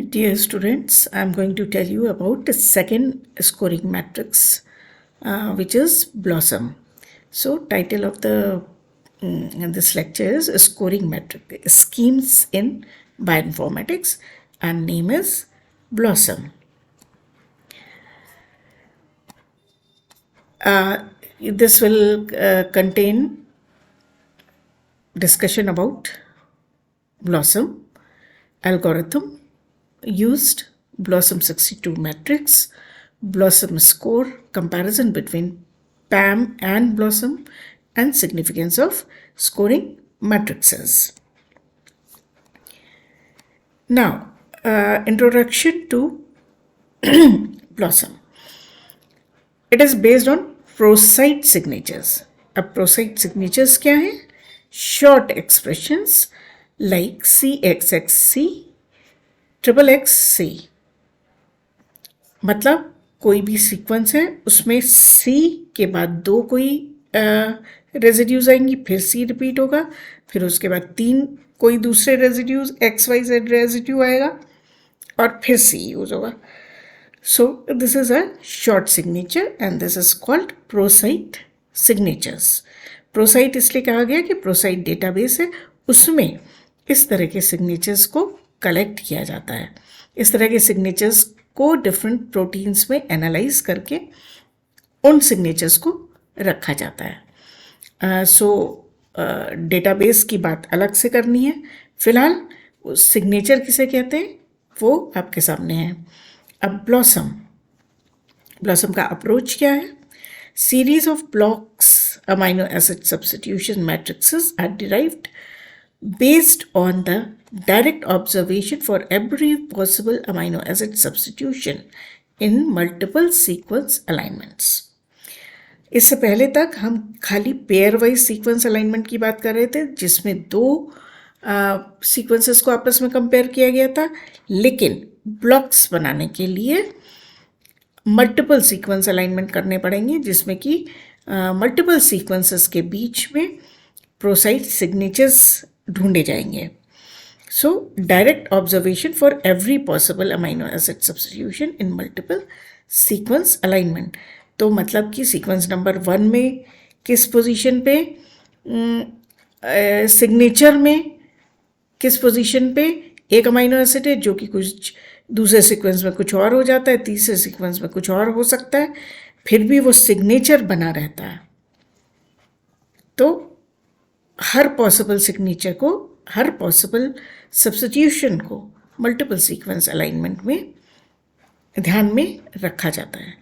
Dear students, I am going to tell you about the second scoring matrix, which is BLOSSOM. So, title of this lecture is Scoring Matrix Schemes in Bioinformatics, and name is BLOSSOM. This will contain discussion about BLOSSOM, algorithm used, BLOSSOM 62 matrix, BLOSSOM score, comparison between PAM and BLOSSOM, and significance of scoring matrices. Now, introduction to BLOSSOM. It is based on प्रोसाइट signatures. अब प्रोसाइट signatures क्या है? Short expressions like CXXC, XXXC. मतलब कोई भी sequence है उसमें C के बाद दो कोई रेजिड्यूज आएंगी, फिर C रिपीट होगा, फिर उसके बाद तीन कोई दूसरे रेजिड्यूज XYZ रेजिड्यू आएगा और फिर C यूज होगा. So this is a short signature and this is called ProSite signatures. ProSite इसलिए कहा गया कि ProSite डेटाबेस है, उसमें इस तरह के signatures को कलेक्ट किया जाता है. इस तरह के signatures को डिफरेंट प्रोटीन्स में एनालाइज करके उन signatures को रखा जाता है. डेटाबेस की बात अलग से करनी है. फिलहाल सिग्नेचर किसे कहते हैं वो आपके सामने है. अब ब्लॉसम का अप्रोच क्या है? Series of blocks amino acid substitution matrices are derived based on the direct observation for every possible amino acid substitution in multiple sequence alignments. इससे पहले तक हम खाली पेयर वाइज सीक्वेंस अलाइनमेंट की बात कर रहे थे, जिसमें दो सीक्वेंसेस को आपस में कंपेयर किया गया था, लेकिन ब्लॉक्स बनाने के लिए मल्टीपल सीक्वेंस अलाइनमेंट करने पड़ेंगे, जिसमें कि मल्टीपल सीक्वेंसेस के बीच में प्रोसाइट सिग्नेचर्स ढूंढे जाएंगे. So direct observation for every possible amino acid substitution in multiple sequence alignment. तो मतलब कि सीक्वेंस नंबर 1 में किस पोजीशन पे, सिग्नेचर में किस पोजीशन पे एक अमाइनो एसिड है जो कि कुछ दूसरे सीक्वेंस में कुछ और हो जाता है, तीसरे सीक्वेंस में कुछ और हो सकता है, फिर भी वो सिग्नेचर बना रहता है. तो हर पॉसिबल सिग्नेचर को, हर पॉसिबल सब्स्टिट्यूशन को मल्टीपल सीक्वेंस अलाइनमेंट में ध्यान में रखा जाता है.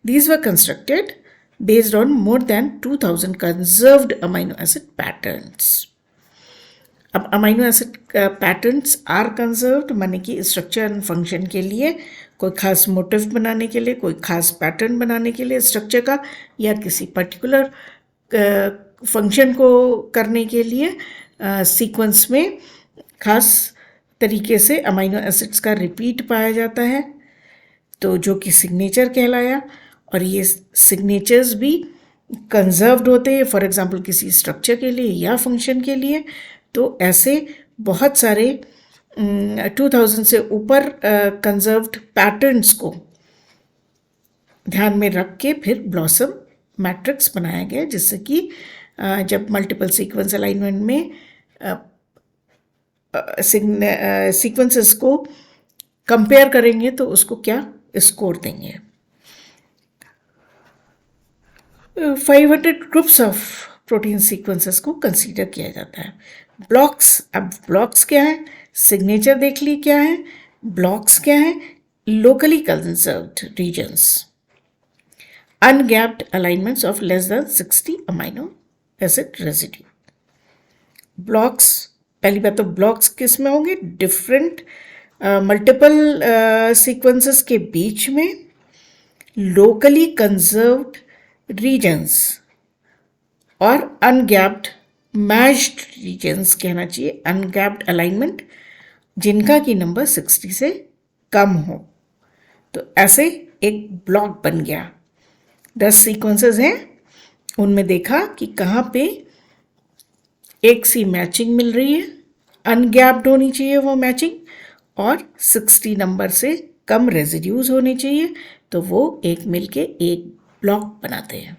These were constructed based on more than 2000 conserved amino acid patterns. अब amino acid patterns are conserved, माने कि स्ट्रक्चर एंड फंक्शन के लिए, कोई खास मोटिव बनाने के लिए, कोई खास पैटर्न बनाने के लिए स्ट्रक्चर का, या किसी पर्टिकुलर फंक्शन को करने के लिए सीक्वेंस में खास तरीके से अमाइनो एसिड्स का रिपीट पाया जाता है, तो जो कि सिग्नेचर कहलाया. और ये सिग्नेचर्स भी कंजर्व्ड होते हैं, फॉर एग्जांपल किसी स्ट्रक्चर के लिए या फंक्शन के लिए. तो ऐसे बहुत सारे 2000 से ऊपर कंजर्व्ड पैटर्न्स को ध्यान में रख के फिर ब्लॉसम मैट्रिक्स बनाया गया, जिससे कि जब मल्टीपल सीक्वेंस अलाइनमेंट में सीक्वेंसेस को कंपेयर करेंगे तो उसको क्या स्कोर देंगे. 500 ग्रुप्स ऑफ प्रोटीन सीक्वेंसेस को कंसीडर किया जाता है. ब्लॉक्स, अब ब्लॉक्स क्या है? सिग्नेचर देख ली क्या है, ब्लॉक्स क्या है? Locally conserved regions, ungapped alignments of less than 60 amino acid residue. Blocks, पहली बात तो ब्लॉक्स किस में होंगे? डिफरेंट मल्टीपल सीक्वेंसेस के बीच में लोकली कंजर्व्ड रीजन्स और अनगैप्ड मैच्ड रीजन्स कहना चाहिए, अनगैप्ड अलाइनमेंट जिनका की नंबर 60 से कम हो. तो ऐसे एक ब्लॉक बन गया. 10 सीक्वेंसेस हैं, उनमें देखा कि कहाँ पे एक सी मैचिंग मिल रही है, अनगैप्ड होनी चाहिए वो मैचिंग, और 60 नंबर से कम रेजिड्यूज होने चाहिए, तो वो एक मिलके एक ब्लॉक बनाते हैं.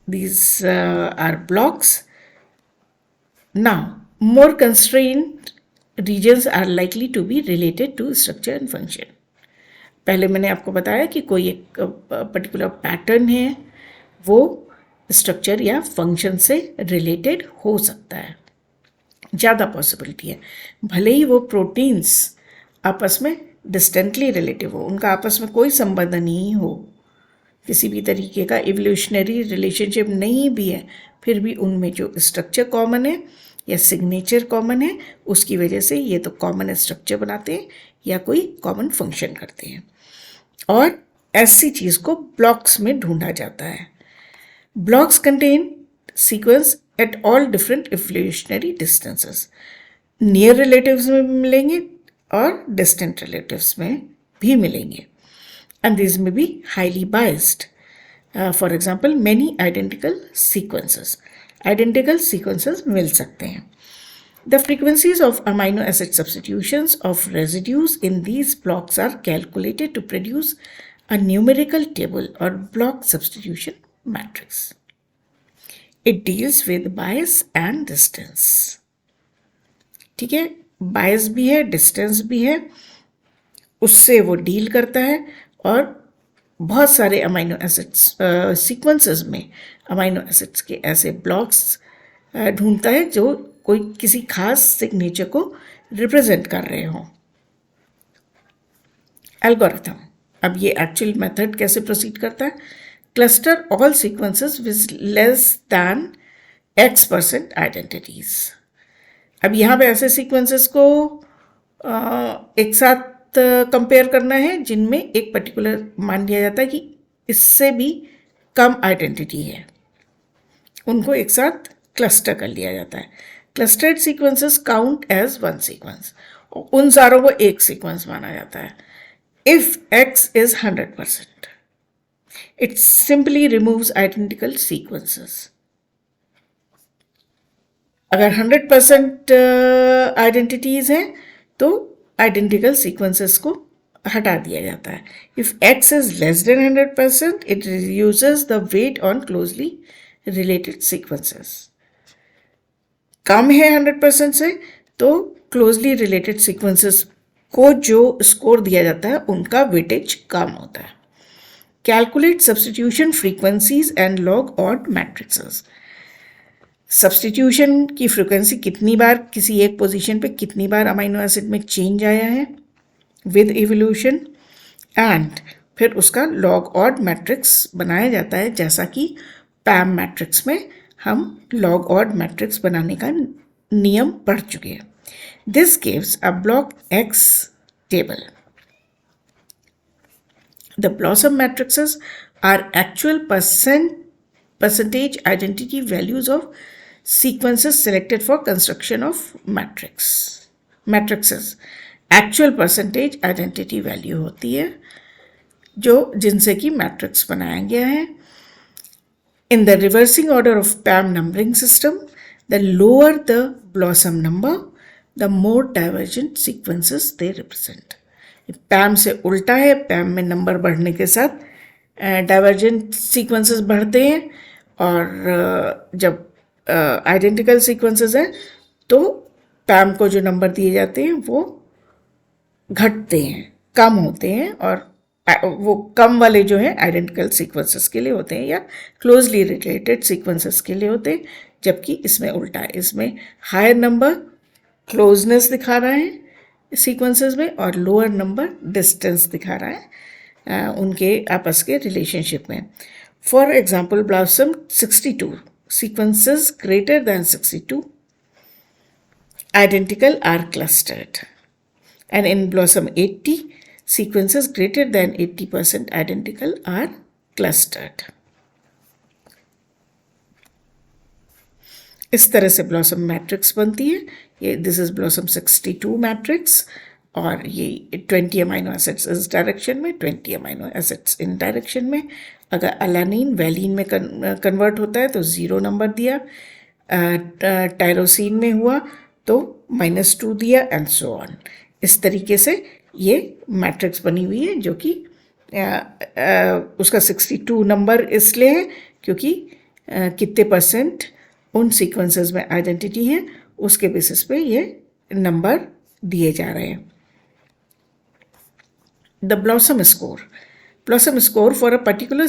These are blocks. Now, more constrained regions are likely to be related to structure and function. पहले मैंने आपको बताया कि कोई एक पर्टिकुलर पैटर्न है, वो स्ट्रक्चर या फंक्शन से रिलेटेड हो सकता है. ज़्यादा पॉसिबिलिटी है. भले ही वो प्रोटीन्स आपस में डिस्टेंटली रिलेटिव हो, उनका आपस में कोई संबंध नहीं हो, किसी भी तरीके का इवोल्यूशनरी रिलेशनशिप नहीं भी है, फिर भी उनमें जो स्ट्रक्चर कॉमन है या सिग्नेचर कॉमन है, उसकी वजह से ये तो कॉमन स्ट्रक्चर बनाते हैं या कोई कॉमन फंक्शन करते हैं. और ऐसी चीज़ को ब्लॉक्स में ढूंढा जाता है. Blocks contain sequence at all different evolutionary distances. Near relatives में मिलेंगे और डिस्टेंट रिलेटिव्स में भी मिलेंगे. And these may be highly biased. For example, many identical sequences. Identical sequences मिल सकते हैं. The frequencies of amino acid substitutions of residues in these blocks are calculated to produce a numerical table or block substitution matrix. It deals with bias and distance. ठीक है, bias भी है, distance भी है, उससे वो डील करता है और बहुत सारे अमाइनो एसिड्स सीक्वेंसेस में अमाइनो एसिड्स के ऐसे ब्लॉक्स ढूंढता है जो कोई किसी खास सिग्नेचर को रिप्रेजेंट कर रहे हों. एल्गोरिथम. अब ये एक्चुअल मेथड कैसे प्रोसीड करता है? Cluster all sequences with less than X% identities. अब यहाँ पे ऐसे सीक्वेंसेस को एक साथ कंपेयर करना है जिनमें एक पर्टिकुलर मान लिया जाता है कि इससे भी कम आइडेंटिटी है, उनको एक साथ क्लस्टर कर लिया जाता है. Clustered sequences count as one sequence. उन सारों को एक सीक्वेंस माना जाता है. If X is 100%, it simply removes identical sequences. अगर 100% आइडेंटिटीज हैं तो आइडेंटिकल सीक्वेंसेस को हटा दिया जाता है. If X is less than 100%, it reduces the weight on closely related sequences. कम है 100% से तो क्लोजली रिलेटेड सीक्वेंसेस को जो स्कोर दिया जाता है उनका वेटेज कम होता है. Calculate substitution frequencies and log odd matrixes. Substitution की फ्रीक्वेंसी कितनी बार किसी एक पोजीशन पे कितनी बार अमाइनो एसिड में चेंज आया है विद इवोल्यूशन, एंड फिर उसका लॉग ऑड मैट्रिक्स बनाया जाता है, जैसा कि पैम मैट्रिक्स में हम लॉग ऑड मैट्रिक्स बनाने का नियम पढ़ चुके हैं. This gives a block X table. The BLOSUM matrices are actual percentage identity values of sequences selected for construction of matrices. Actual percentage identity value होती है जो जिनसे कि मैट्रिक्स बनाया गया है. In the reversing order of PAM numbering system, the lower the blossom number, the more divergent sequences they represent. PAM से उल्टा है. PAM में नंबर बढ़ने के साथ डाइवर्जेंट सीक्वेंसेस बढ़ते हैं और जब आइडेंटिकल सीक्वेंसेस हैं तो पैम को जो नंबर दिए जाते हैं वो घटते हैं, कम होते हैं, और वो कम वाले जो हैं आइडेंटिकल सीक्वेंसेस के लिए होते हैं या क्लोजली रिलेटेड सीक्वेंसेस के लिए होते हैं, जबकि इसमें उल्टा है. इसमें हायर नंबर क्लोजनेस दिखा रहा है सीक्वेंसेस में और लोअर नंबर डिस्टेंस दिखा रहा है उनके आपस के रिलेशनशिप में. For example, blossom 62 sequences greater than 62 identical are clustered, and in blossom 80 sequences greater than 80% identical are clustered. इस तरह से ब्लॉसम मैट्रिक्स बनती है. ये दिस इज ब्लॉसम 62 मैट्रिक्स और ये 20 अमाइनो एसिड्स इस डायरेक्शन में, 20 अमाइनो एसिड्स इन डायरेक्शन में. अगर अलानीन वैलीन में कन्वर्ट होता है तो 0 नंबर दिया, टायरोसिन में हुआ तो -2 दिया एंड सो ऑन। इस तरीके से ये मैट्रिक्स बनी हुई है, जो कि उसका 62 नंबर इसलिए है क्योंकि कितने परसेंट उन सीक्वेंसेस में आइडेंटिटी है, उसके बेसिस पे ये नंबर दिए जा रहे हैं। The Blossom score. Blossom score for a particular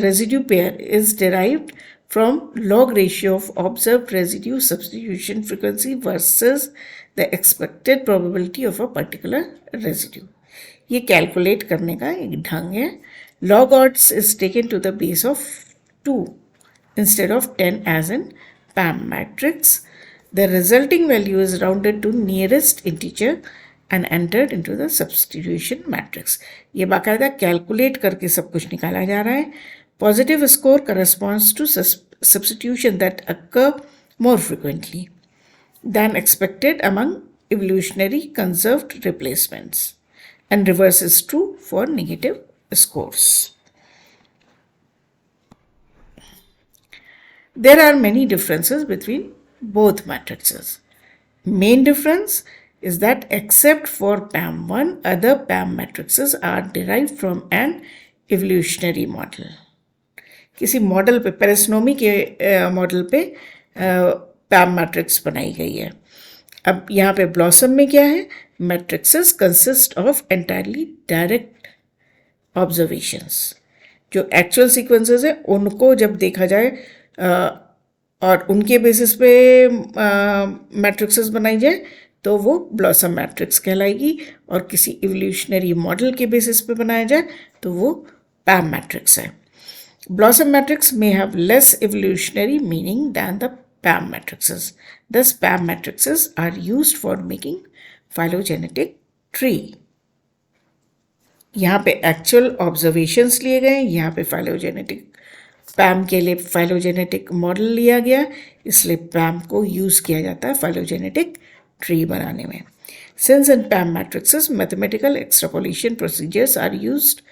residue pair is derived from log ratio of observed residue substitution frequency versus the expected probability of a particular residue. ये calculate करने का एक ढंग है। Log odds is taken to the base of 2 instead of 10 as in PAM matrix. The resulting value is rounded to nearest integer and entered into the substitution matrix. ये बाकायदा calculate करके सब कुछ निकाला जा रहा है। Positive score corresponds to substitution that occur more frequently than expected among evolutionary conserved replacements, and reverse is true for negative scores. There are many differences between both matrices. Main difference is that except for PAM1, other PAM matrices are derived from an evolutionary model. किसी model पे, पेरेस्नोमी के model पे PAM matrix बनाई गई है। अब यहाँ पे ब्लॉसम में क्या है? Matrixes consist of entirely direct observations. जो एक्चुअल सीक्वेंसेस है उनको जब देखा जाए और उनके बेसिस पे मैट्रिक्सेस बनाई जाए तो वो ब्लॉसम मैट्रिक्स कहलाएगी, और किसी इवोल्यूशनरी मॉडल के बेसिस पे बनाया जाए तो वो PAM मैट्रिक्स है। Blossom matrix may have less evolutionary meaning than the PAM matrices. Thus, PAM matrices are used for making phylogenetic tree. यहाँ पे एक्चुअल ऑब्जर्वेशंस लिए गए, यहाँ पे फाइलोजेनेटिक PAM के लिए फाइलोजेनेटिक मॉडल लिया गया, इसलिए PAM को यूज़ किया जाता है फाइलोजेनेटिक ट्री बनाने में। Since in PAM matrices mathematical extrapolation procedures are used,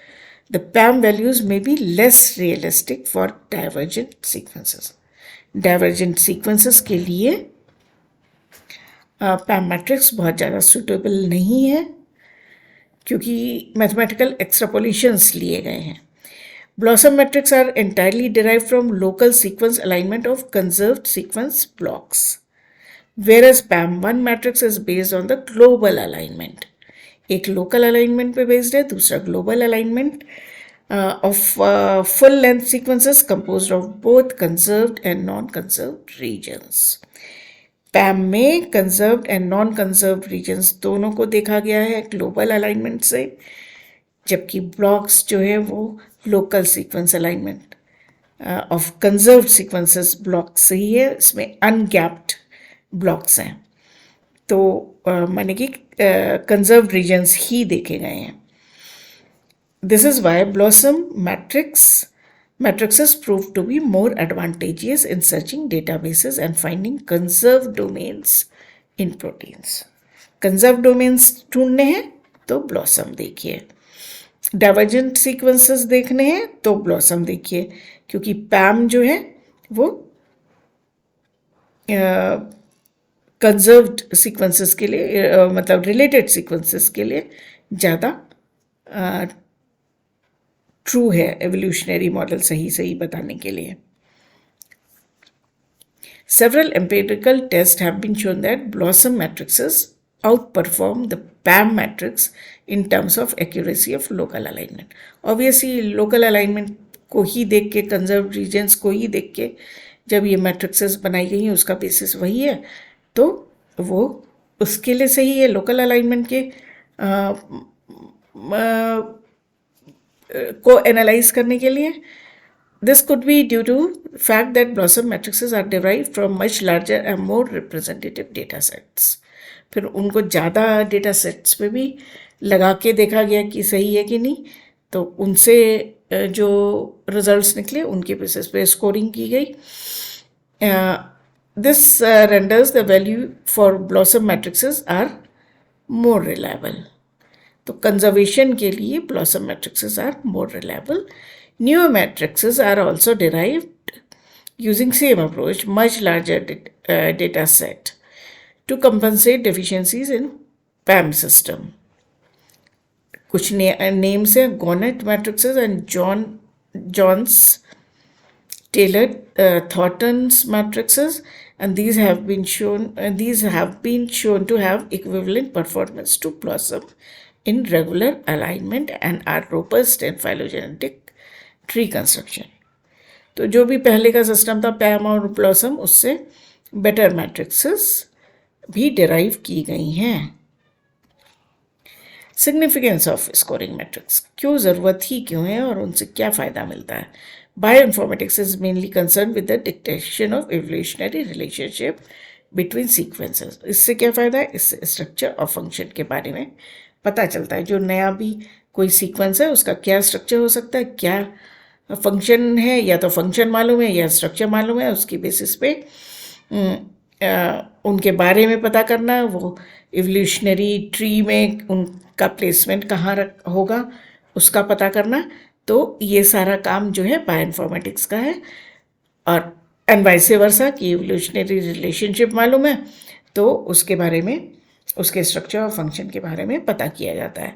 the PAM values may be less realistic for divergent sequences. Divergent sequences के लिए PAM matrix बहुत ज़्यादा suitable नहीं है क्योंकि mathematical extrapolations लिए गए हैं। Blossom matrix are entirely derived from local sequence alignment of conserved sequence blocks, whereas PAM1 matrix is based on the global alignment. एक local alignment पे based है, दूसरा global alignment of full length sequences composed of both conserved and non-conserved regions. PAM में conserved and non-conserved regions दोनों को देखा गया है global alignment से, जबकि blocks जो है वो local sequence alignment of conserved sequences blocks से ही है, इसमें ungapped blocks हैं, तो माने कि conserved regions ही देखे गए हैं। This is why Blossom matrices prove to be more advantageous in searching databases and finding conserved domains in proteins. Conserved domains ढूंढने हैं तो Blossom देखिए, divergent sequences देखने हैं तो Blossom देखिए, क्योंकि PAM जो है वो कंजर्व्ड सीक्वेंसेस के लिए मतलब रिलेटेड सीक्वेंसेस के लिए ज़्यादा ट्रू है एवोल्यूशनरी मॉडल सही बताने के लिए। Several empirical tests have been shown that Blossom matrices outperform the PAM matrix in terms of accuracy of local alignment. Obviously local alignment को ही देख के, कंजर्व्ड रीजन्स को ही देख के जब ये मैट्रिक्सेस बनाई गई हैं उसका बेसिस वही है, तो वो उसके लिए सही है। लोकल अलाइनमेंट के को एनालाइज करने के लिए this could be due to fact that BLOSUM matrices are derived from much larger and more representative data sets. फिर उनको ज़्यादा डेटा सेट्स पे भी लगा के देखा गया कि सही है कि नहीं, तो उनसे जो रिजल्ट्स निकले उनके बेसिस पे स्कोरिंग की गई। This renders the value for Blossom matrices are more reliable. तो conservation के लिए Blossom matrices are more reliable. Newer matrices are also derived using same approach, much larger data set, to compensate deficiencies in PAM system. कुछ names हैं Gonnet matrices and Jones Taylor Thornton's matrices, and these have been shown to have equivalent performance to Blossom in regular alignment and are robust in phylogenetic tree construction. तो जो भी पहले का system था पैम और blossom, उससे better matrixes भी derive की गई हैं. सिग्निफिकेंस ऑफ स्कोरिंग मैट्रिक्स, क्यों ज़रूरत ही क्यों है और उनसे क्या फ़ायदा मिलता है. Bioinformatics is mainly concern with the detection of evolutionary relationship between sequences. इससे क्या फ़ायदा है, इससे स्ट्रक्चर और फंक्शन के बारे में पता चलता है. जो नया भी कोई सीक्वेंस है उसका क्या स्ट्रक्चर हो सकता है, क्या फंक्शन है, या तो फंक्शन मालूम है या स्ट्रक्चर मालूम है, उसकी बेसिस पे उनके बारे में पता करना. वो इवोल्यूशनरी ट्री में उनका प्लेसमेंट कहाँ होगा उसका पता करना. तो ये सारा काम जो है बायोइन्फॉर्मेटिक्स का है. और एंड वाइस वर्सा कि इवोल्यूशनरी रिलेशनशिप मालूम है तो उसके बारे में, उसके स्ट्रक्चर और फंक्शन के बारे में पता किया जाता है.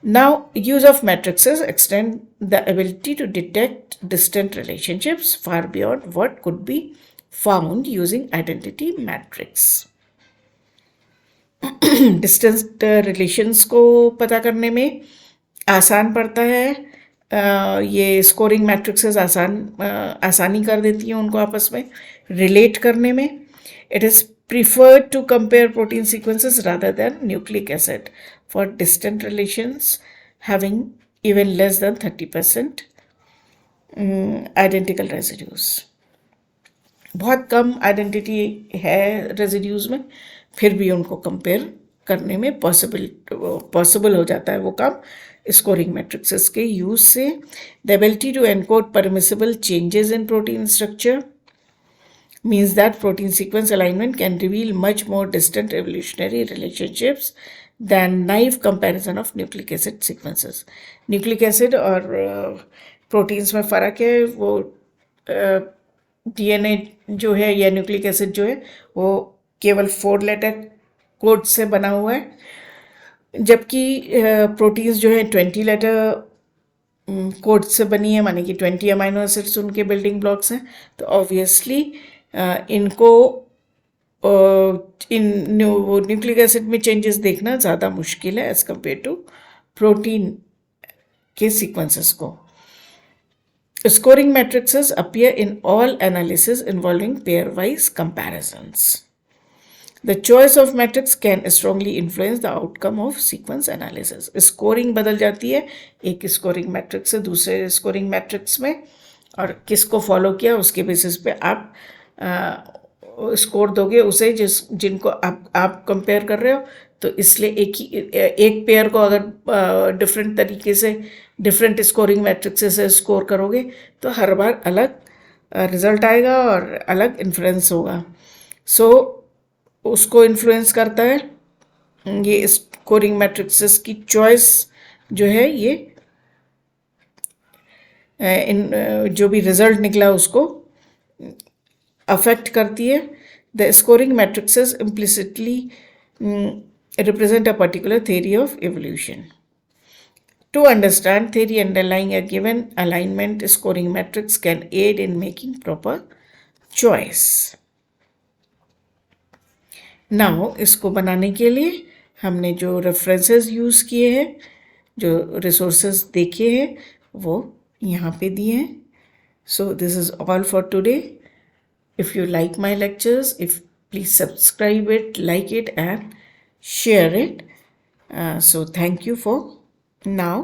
Now, use of matrices extend the ability to detect distant relationships far beyond what could be found using identity matrix. Distant relations को पता करने में आसान पड़ता है. ये स्कोरिंग मैट्रिक्सेस आसानी कर देती हैं उनको आपस में रिलेट करने में. It is preferred to compare protein sequences rather than nucleic acid for distant relations having even less than 30% identical residues. बहुत कम आइडेंटिटी है रेजिड्यूज में, फिर भी उनको कंपेयर करने में पॉसिबल हो जाता है वो काम स्कोरिंग मैट्रिक्सेस के यूज से. The ability to encode permissible changes in protein structure means that protein sequence alignment can reveal much more distant evolutionary relationships than naive comparison of nucleic acid sequences. Nucleic acid और proteins में फ़र्क है. वो DNA जो है या nucleic acid जो है वो केवल 4 लेटर कोड से बना हुआ है, जबकि प्रोटीन्स जो है 20 लेटर कोड से बनी है, माने कि 20 अमाइनो एसिड्स उनके बिल्डिंग ब्लॉक्स हैं. तो ऑब्वियसली इनको न्यूक्लिक एसिड में चेंजेस देखना ज़्यादा मुश्किल है एज कम्पेयर टू प्रोटीन के सीक्वेंसेस को. Scoring matrixes appear in all analysis involving pair wise comparisons. The choice of matrix can strongly influence the outcome of sequence analysis. Scoring बदल जाती है एक स्कोरिंग मैट्रिक्स से दूसरे स्कोरिंग मैट्रिक्स में, और किसको फॉलो किया उसके बेसिस पे आप स्कोर दोगे उसे जिनको आप कंपेयर कर रहे हो. तो इसलिए एक पेयर को अगर डिफरेंट तरीके से डिफरेंट स्कोरिंग मैट्रिक्स से स्कोर करोगे तो हर बार अलग रिजल्ट आएगा और अलग इन्फ्लुएंस होगा. सो उसको इन्फ्लुएंस करता है ये स्कोरिंग मैट्रिक्सेस की चॉइस जो है, ये जो भी रिजल्ट निकला उसको अफेक्ट करती है. The scoring matrixes implicitly represent a particular theory of evolution. To understand theory underlying a given alignment, scoring matrix can aid in making proper choice. Now, इसको बनाने के लिए हमने जो रेफरेंसेस यूज़ किए हैं, जो रिसोर्सेज देखे हैं, वो यहाँ पे दिए हैं. So this is all for today. If you like my lectures, please subscribe it, like it and share it. So thank you for now.